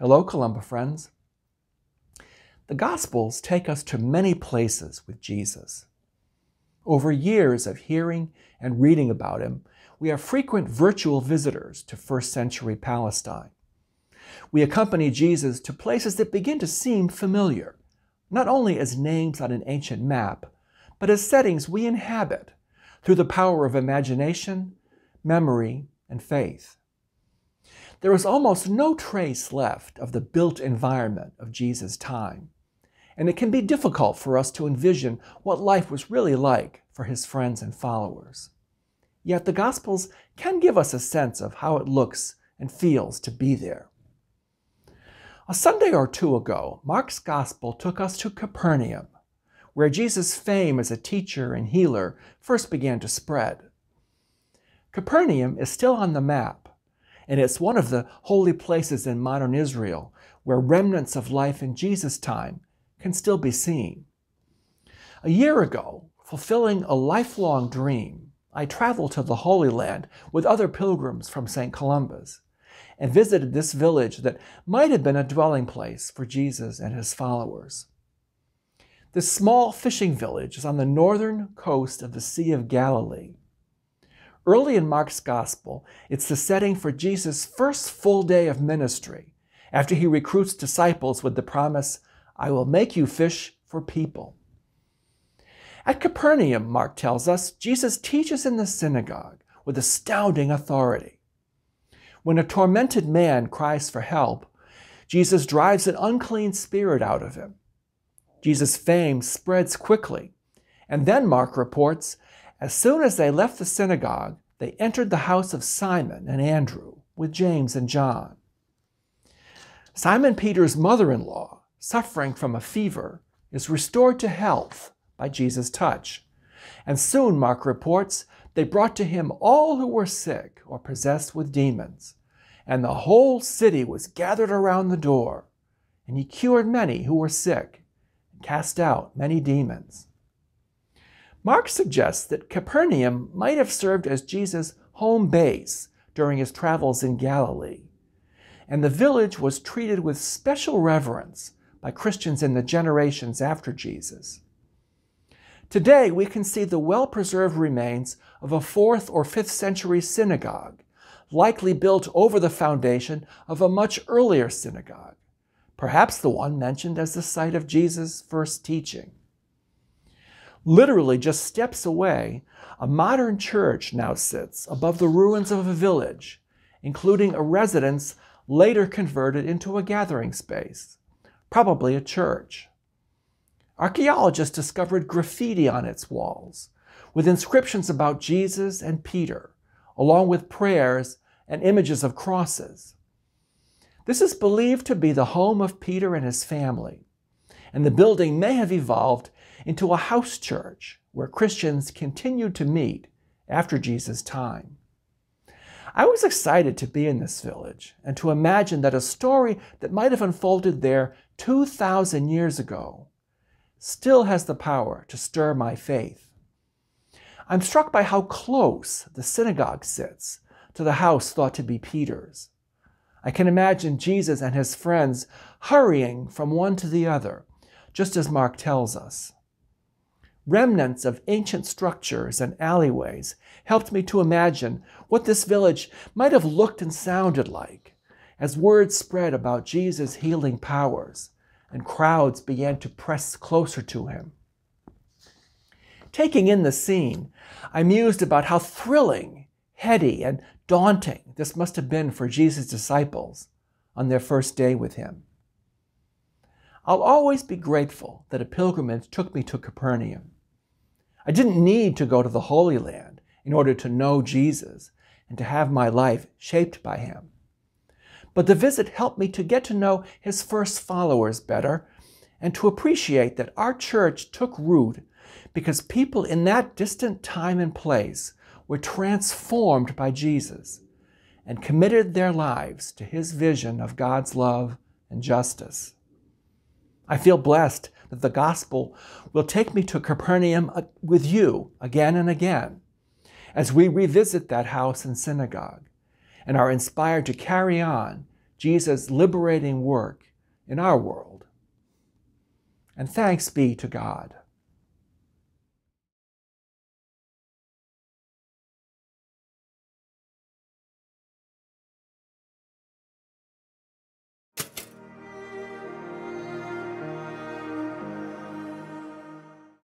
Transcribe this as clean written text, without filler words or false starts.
Hello, Columba friends. The Gospels take us to many places with Jesus. Over years of hearing and reading about him, we are frequent virtual visitors to first century Palestine. We accompany Jesus to places that begin to seem familiar, not only as names on an ancient map, but as settings we inhabit through the power of imagination, memory, and faith. There is almost no trace left of the built environment of Jesus' time, and it can be difficult for us to envision what life was really like for his friends and followers. Yet the Gospels can give us a sense of how it looks and feels to be there. A Sunday or two ago, Mark's Gospel took us to Capernaum, where Jesus' fame as a teacher and healer first began to spread. Capernaum is still on the map, and it's one of the holy places in modern Israel where remnants of life in Jesus' time can still be seen. A year ago, fulfilling a lifelong dream, I traveled to the Holy Land with other pilgrims from St. Columba's and visited this village that might have been a dwelling place for Jesus and his followers. This small fishing village is on the northern coast of the Sea of Galilee. Early in Mark's Gospel, it's the setting for Jesus' first full day of ministry, after he recruits disciples with the promise, "I will make you fish for people." At Capernaum, Mark tells us, Jesus teaches in the synagogue with astounding authority. When a tormented man cries for help, Jesus drives an unclean spirit out of him. Jesus' fame spreads quickly, and then Mark reports, as soon as they left the synagogue, they entered the house of Simon and Andrew with James and John. Simon Peter's mother-in-law, suffering from a fever, is restored to health by Jesus' touch. And soon, Mark reports, they brought to him all who were sick or possessed with demons. And the whole city was gathered around the door. And he cured many who were sick and cast out many demons. Mark suggests that Capernaum might have served as Jesus' home base during his travels in Galilee, and the village was treated with special reverence by Christians in the generations after Jesus. Today, we can see the well-preserved remains of a 4th or 5th century synagogue, likely built over the foundation of a much earlier synagogue, perhaps the one mentioned as the site of Jesus' first teaching. Literally just steps away, a modern church now sits above the ruins of a village, including a residence later converted into a gathering space, probably a church. Archaeologists discovered graffiti on its walls, with inscriptions about Jesus and Peter, along with prayers and images of crosses. This is believed to be the home of Peter and his family, and the building may have evolved into a house church where Christians continued to meet after Jesus' time. I was excited to be in this village and to imagine that a story that might have unfolded there 2,000 years ago still has the power to stir my faith. I'm struck by how close the synagogue sits to the house thought to be Peter's. I can imagine Jesus and his friends hurrying from one to the other, just as Mark tells us. Remnants of ancient structures and alleyways helped me to imagine what this village might have looked and sounded like as word spread about Jesus' healing powers and crowds began to press closer to him. Taking in the scene, I mused about how thrilling, heady, and daunting this must have been for Jesus' disciples on their first day with him. I'll always be grateful that a pilgrimage took me to Capernaum. I didn't need to go to the Holy Land in order to know Jesus and to have my life shaped by him. But the visit helped me to get to know his first followers better and to appreciate that our church took root because people in that distant time and place were transformed by Jesus and committed their lives to his vision of God's love and justice. I feel blessed that the gospel will take me to Capernaum with you again and again as we revisit that house and synagogue and are inspired to carry on Jesus' liberating work in our world. And thanks be to God.